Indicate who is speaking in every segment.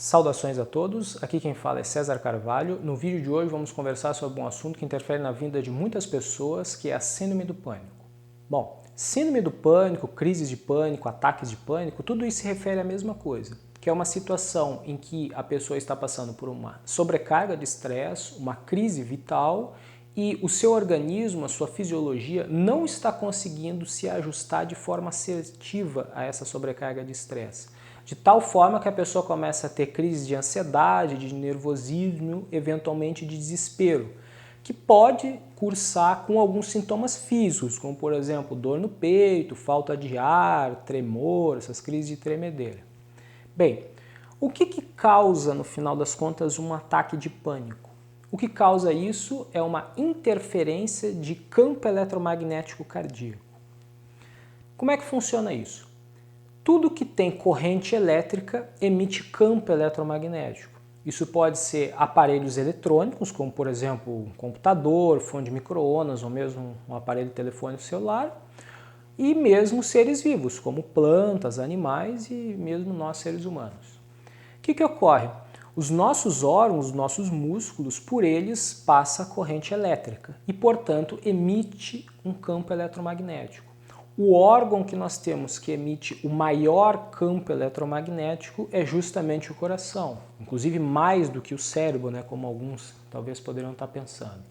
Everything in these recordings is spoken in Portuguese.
Speaker 1: Saudações a todos, aqui quem fala é César Carvalho. No vídeo de hoje vamos conversar sobre um assunto que interfere na vida de muitas pessoas, que é a síndrome do pânico. Bom, síndrome do pânico, crises de pânico, ataques de pânico, tudo isso se refere à mesma coisa, que é uma situação em que a pessoa está passando por uma sobrecarga de estresse, uma crise vital e o seu organismo, a sua fisiologia não está conseguindo se ajustar de forma assertiva a essa sobrecarga de estresse. De tal forma que a pessoa começa a ter crises de ansiedade, de nervosismo, eventualmente de desespero, que pode cursar com alguns sintomas físicos, como por exemplo dor no peito, falta de ar, tremor, essas crises de tremedeira. Bem, o que causa no final das contas um ataque de pânico? O que causa isso é uma interferência de campo eletromagnético cardíaco. Como é que funciona isso? Tudo que tem corrente elétrica emite campo eletromagnético. Isso pode ser aparelhos eletrônicos, como por exemplo um computador, fone de micro-ondas ou mesmo um aparelho telefônico celular, e mesmo seres vivos, como plantas, animais e mesmo nós seres humanos. O que ocorre? Os nossos órgãos, os nossos músculos, por eles passa a corrente elétrica e, portanto, emite um campo eletromagnético. O órgão que nós temos que emite o maior campo eletromagnético é justamente o coração, inclusive mais do que o cérebro, né, como alguns talvez poderiam estar pensando.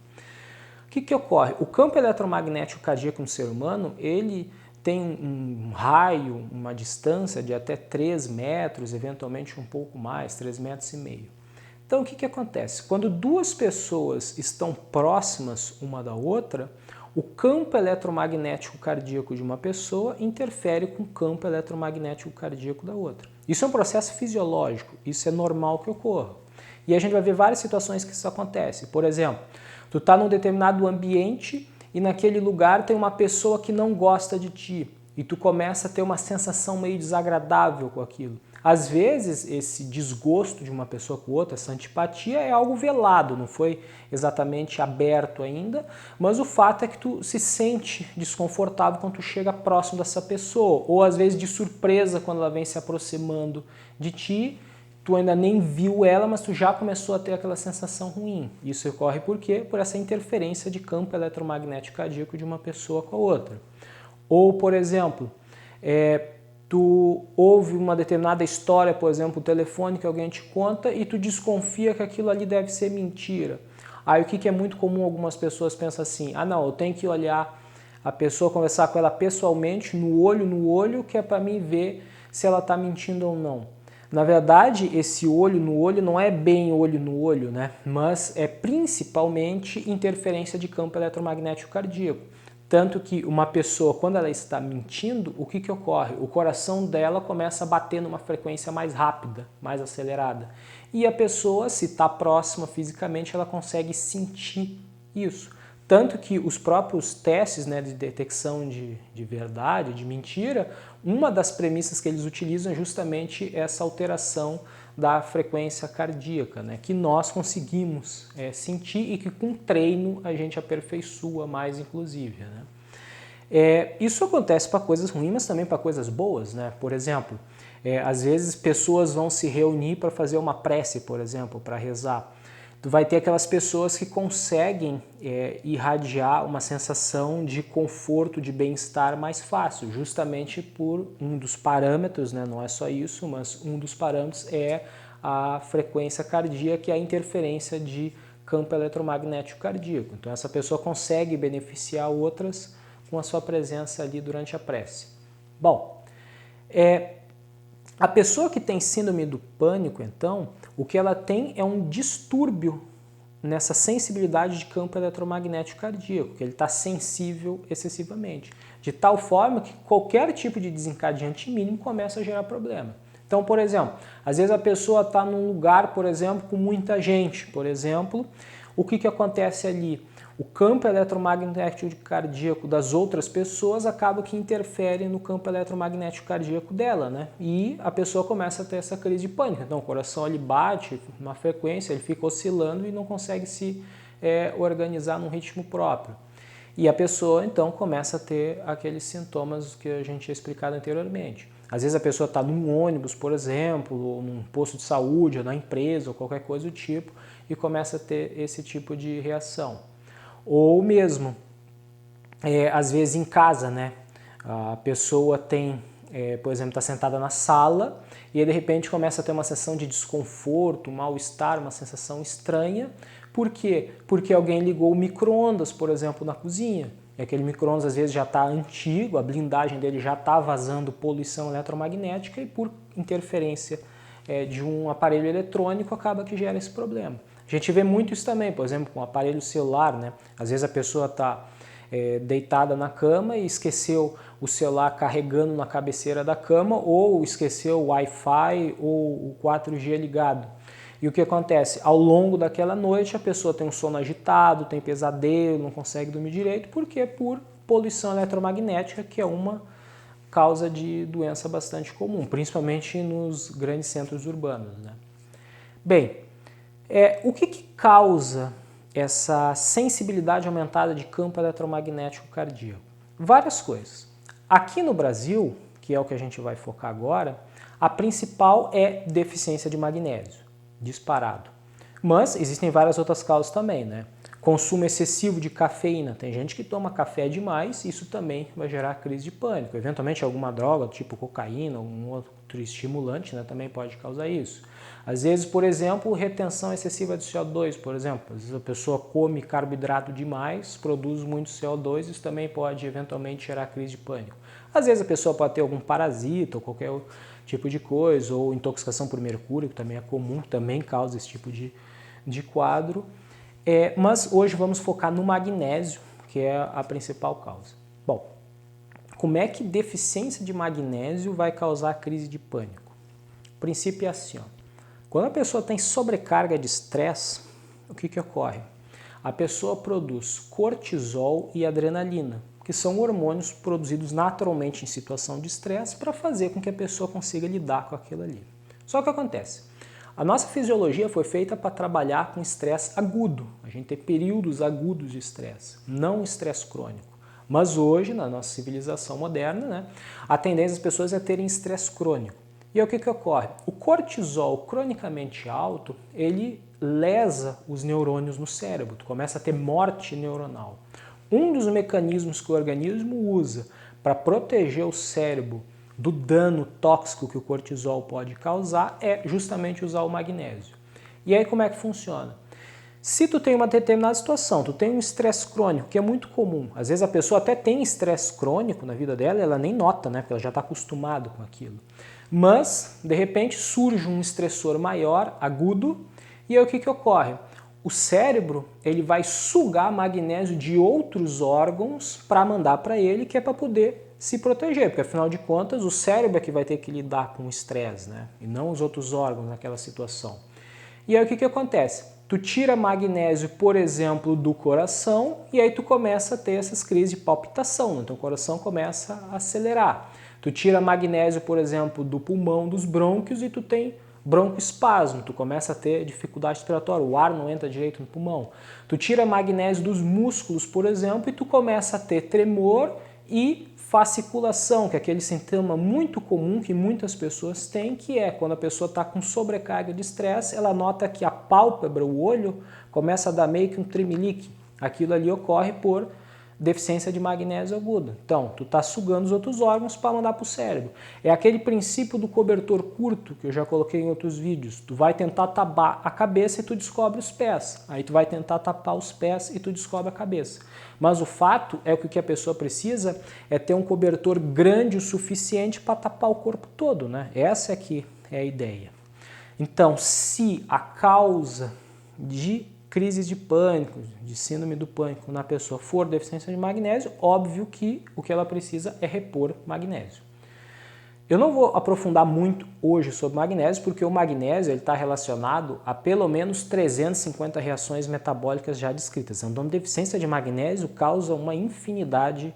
Speaker 1: O que ocorre? O campo eletromagnético cardíaco no ser humano, ele tem um raio, uma distância de até 3 metros, eventualmente um pouco mais, 3,5 metros. Então o que acontece? Quando duas pessoas estão próximas uma da outra, o campo eletromagnético cardíaco de uma pessoa interfere com o campo eletromagnético cardíaco da outra. Isso é um processo fisiológico, isso é normal que ocorra. E a gente vai ver várias situações que isso acontece. Por exemplo, tu está num determinado ambiente e naquele lugar tem uma pessoa que não gosta de ti e tu começa a ter uma sensação meio desagradável com aquilo. Às vezes, esse desgosto de uma pessoa com outra, essa antipatia é algo velado, não foi exatamente aberto ainda, mas o fato é que tu se sente desconfortável quando tu chega próximo dessa pessoa, ou às vezes de surpresa quando ela vem se aproximando de ti, tu ainda nem viu ela, mas tu já começou a ter aquela sensação ruim. Isso ocorre por quê? Por essa interferência de campo eletromagnético cardíaco de uma pessoa com a outra. Ou, por exemplo, tu ouve uma determinada história, por exemplo, o telefone que alguém te conta e tu desconfia que aquilo ali deve ser mentira. Aí o que é muito comum, algumas pessoas pensam assim, não, eu tenho que olhar a pessoa, conversar com ela pessoalmente, no olho, que é para mim ver se ela está mentindo ou não. Na verdade, esse olho no olho não é bem olho no olho, né? Mas é principalmente interferência de campo eletromagnético cardíaco. Tanto que uma pessoa, quando ela está mentindo, o que ocorre? O coração dela começa a bater numa frequência mais rápida, mais acelerada. E a pessoa, se está próxima fisicamente, ela consegue sentir isso. Tanto que os próprios testes, né, de detecção de verdade, de mentira, uma das premissas que eles utilizam é justamente essa alteração da frequência cardíaca, né, que nós conseguimos sentir e que com treino a gente aperfeiçoa mais, inclusive. Né. Isso acontece para coisas ruins, mas também para coisas boas. Né? Por exemplo, às vezes pessoas vão se reunir para fazer uma prece, por exemplo, para rezar. Tu vai ter aquelas pessoas que conseguem irradiar uma sensação de conforto, de bem-estar mais fácil, justamente por um dos parâmetros, né? Não é só isso, mas um dos parâmetros é a frequência cardíaca e a interferência de campo eletromagnético cardíaco. Então essa pessoa consegue beneficiar outras com a sua presença ali durante a prece. Bom, a pessoa que tem síndrome do pânico, então, o que ela tem é um distúrbio nessa sensibilidade de campo eletromagnético cardíaco, que ele está sensível excessivamente, de tal forma que qualquer tipo de desencadeante mínimo começa a gerar problema. Então, por exemplo, às vezes a pessoa está num lugar, por exemplo, com muita gente, por exemplo, o que acontece ali? O campo eletromagnético cardíaco das outras pessoas acaba que interfere no campo eletromagnético cardíaco dela, né? E a pessoa começa a ter essa crise de pânico. Então o coração ele bate uma frequência, ele fica oscilando e não consegue se organizar num ritmo próprio. E a pessoa então começa a ter aqueles sintomas que a gente tinha explicado anteriormente. Às vezes a pessoa está num ônibus, por exemplo, ou num posto de saúde, ou na empresa, ou qualquer coisa do tipo, e começa a ter esse tipo de reação. Ou mesmo, às vezes em casa, né? A pessoa tem, por exemplo, está sentada na sala e aí, de repente começa a ter uma sensação de desconforto, mal-estar, uma sensação estranha. Por quê? Porque alguém ligou o micro-ondas, por exemplo, na cozinha. E aquele micro-ondas às vezes já está antigo, a blindagem dele já está vazando poluição eletromagnética e por interferência de um aparelho eletrônico acaba que gera esse problema. A gente vê muito isso também, por exemplo, com o aparelho celular, né? Às vezes a pessoa está deitada na cama e esqueceu o celular carregando na cabeceira da cama ou esqueceu o Wi-Fi ou o 4G ligado. E o que acontece? Ao longo daquela noite a pessoa tem um sono agitado, tem pesadelo, não consegue dormir direito. Por quê? Por poluição eletromagnética, que é uma causa de doença bastante comum, principalmente nos grandes centros urbanos, né? Bem, o que causa essa sensibilidade aumentada de campo eletromagnético cardíaco? Várias coisas. Aqui no Brasil, que é o que a gente vai focar agora, a principal é deficiência de magnésio, disparado. Mas existem várias outras causas também, né? Consumo excessivo de cafeína. Tem gente que toma café demais, isso também vai gerar crise de pânico. Eventualmente alguma droga, tipo cocaína, algum outro estimulante, né, também pode causar isso. Às vezes, por exemplo, retenção excessiva de CO2, por exemplo. Às vezes a pessoa come carboidrato demais, produz muito CO2, isso também pode eventualmente gerar crise de pânico. Às vezes a pessoa pode ter algum parasita ou qualquer tipo de coisa, ou intoxicação por mercúrio, que também é comum, também causa esse tipo de quadro. Mas hoje vamos focar no magnésio, que é a principal causa. Bom, como é que deficiência de magnésio vai causar crise de pânico? O princípio é assim, ó. Quando a pessoa tem sobrecarga de estresse, o que ocorre? A pessoa produz cortisol e adrenalina, que são hormônios produzidos naturalmente em situação de estresse para fazer com que a pessoa consiga lidar com aquilo ali. Só que acontece? A nossa fisiologia foi feita para trabalhar com estresse agudo. A gente tem períodos agudos de estresse, não estresse crônico. Mas hoje, na nossa civilização moderna, né, a tendência das pessoas é terem estresse crônico. E aí o que ocorre? O cortisol cronicamente alto, ele lesa os neurônios no cérebro, tu começa a ter morte neuronal. Um dos mecanismos que o organismo usa para proteger o cérebro do dano tóxico que o cortisol pode causar é justamente usar o magnésio. E aí como é que funciona? Se tu tem uma determinada situação, tu tem um estresse crônico, que é muito comum. Às vezes a pessoa até tem estresse crônico na vida dela, ela nem nota, né? Porque ela já está acostumada com aquilo. Mas, de repente, surge um estressor maior, agudo, e aí o que ocorre? O cérebro ele vai sugar magnésio de outros órgãos para mandar para ele, que é para poder se proteger, porque afinal de contas o cérebro é que vai ter que lidar com o estresse, né? E não os outros órgãos naquela situação. E aí o que acontece? Tu tira magnésio, por exemplo, do coração e aí tu começa a ter essas crises de palpitação, né? Então o coração começa a acelerar. Tu tira magnésio, por exemplo, do pulmão, dos brônquios e tu tem broncoespasmo, tu começa a ter dificuldade respiratória, o ar não entra direito no pulmão. Tu tira magnésio dos músculos, por exemplo, e tu começa a ter tremor e fasciculação, que é aquele sintoma muito comum que muitas pessoas têm, que é quando a pessoa está com sobrecarga de estresse, ela nota que a pálpebra, o olho, começa a dar meio que um tremelique. Aquilo ali ocorre por deficiência de magnésio aguda. Então, tu está sugando os outros órgãos para mandar para o cérebro. É aquele princípio do cobertor curto, que eu já coloquei em outros vídeos. Tu vai tentar tapar a cabeça e tu descobre os pés. Aí tu vai tentar tapar os pés e tu descobre a cabeça. Mas o fato é que o que a pessoa precisa é ter um cobertor grande o suficiente para tapar o corpo todo, né? Essa aqui é a ideia. Então, se a causa de crises de pânico, de síndrome do pânico na pessoa for deficiência de magnésio, óbvio que o que ela precisa é repor magnésio. Eu não vou aprofundar muito hoje sobre magnésio, porque o magnésio está relacionado a pelo menos 350 reações metabólicas já descritas. Então, deficiência de magnésio causa uma infinidade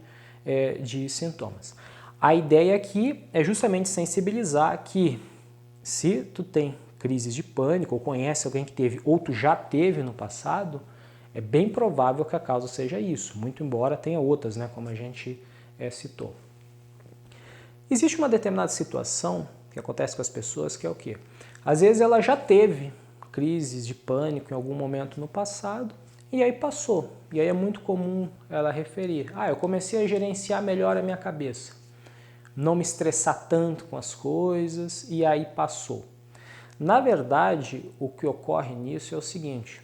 Speaker 1: de sintomas. A ideia aqui é justamente sensibilizar que se tu tem crises de pânico, ou conhece alguém que teve, ou tu já teve no passado, é bem provável que a causa seja isso, muito embora tenha outras, né, como a gente citou. Existe uma determinada situação que acontece com as pessoas que é o quê? Às vezes ela já teve crises de pânico em algum momento no passado e aí passou. E aí é muito comum ela referir: eu comecei a gerenciar melhor a minha cabeça, não me estressar tanto com as coisas e aí passou. Na verdade, o que ocorre nisso é o seguinte: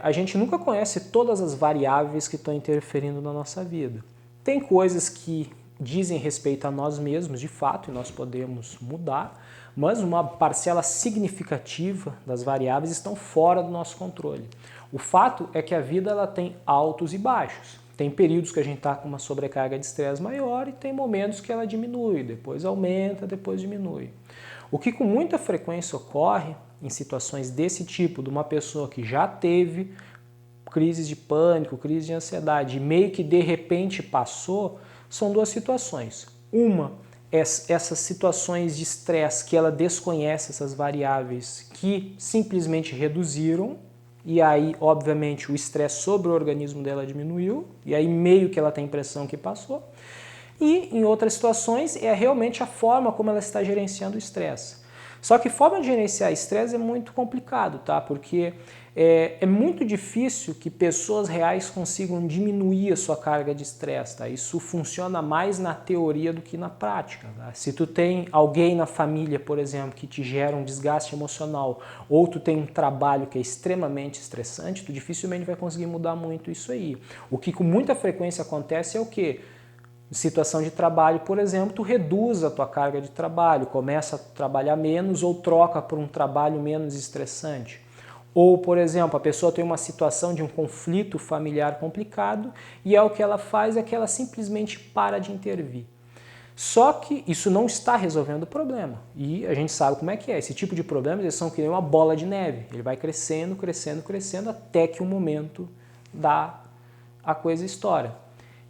Speaker 1: a gente nunca conhece todas as variáveis que estão interferindo na nossa vida. Tem coisas que dizem respeito a nós mesmos, de fato, e nós podemos mudar, mas uma parcela significativa das variáveis estão fora do nosso controle. O fato é que a vida ela tem altos e baixos. Tem períodos que a gente está com uma sobrecarga de estresse maior e tem momentos que ela diminui, depois aumenta, depois diminui. O que com muita frequência ocorre em situações desse tipo, de uma pessoa que já teve crises de pânico, crise de ansiedade, e meio que de repente passou, são duas situações. Uma, essas situações de estresse que ela desconhece, essas variáveis que simplesmente reduziram, e aí, obviamente, o estresse sobre o organismo dela diminuiu, e aí meio que ela tem a impressão que passou. E em outras situações é realmente a forma como ela está gerenciando o estresse. Só que forma de gerenciar estresse é muito complicado, tá? Porque é muito difícil que pessoas reais consigam diminuir a sua carga de estresse, tá? Isso funciona mais na teoria do que na prática, tá? Se tu tem alguém na família, por exemplo, que te gera um desgaste emocional, ou tu tem um trabalho que é extremamente estressante, tu dificilmente vai conseguir mudar muito isso aí. O que com muita frequência acontece é o quê? Situação de trabalho, por exemplo, tu reduz a tua carga de trabalho, começa a trabalhar menos ou troca por um trabalho menos estressante. Ou, por exemplo, a pessoa tem uma situação de um conflito familiar complicado e o que ela faz é que ela simplesmente para de intervir. Só que isso não está resolvendo o problema. E a gente sabe como é que é. Esse tipo de problemas eles são que nem uma bola de neve. Ele vai crescendo, crescendo, crescendo até que o momento a coisa estoura.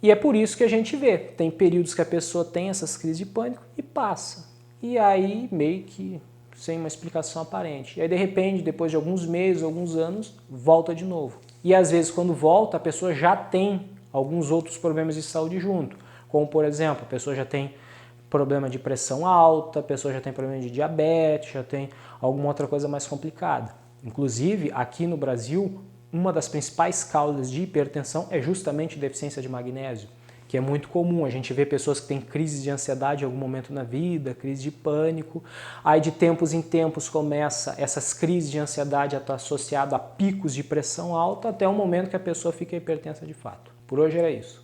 Speaker 1: E é por isso que a gente vê, tem períodos que a pessoa tem essas crises de pânico e passa. E aí meio que sem uma explicação aparente. E aí de repente, depois de alguns meses, alguns anos, volta de novo. E às vezes quando volta, a pessoa já tem alguns outros problemas de saúde junto. Como por exemplo, a pessoa já tem problema de pressão alta, a pessoa já tem problema de diabetes, já tem alguma outra coisa mais complicada. Inclusive, aqui no Brasil, uma das principais causas de hipertensão é justamente deficiência de magnésio, que é muito comum. A gente vê pessoas que têm crises de ansiedade em algum momento na vida, crise de pânico. Aí de tempos em tempos começa essas crises de ansiedade a estar associada a picos de pressão alta até o momento que a pessoa fica hipertensa de fato. Por hoje era isso.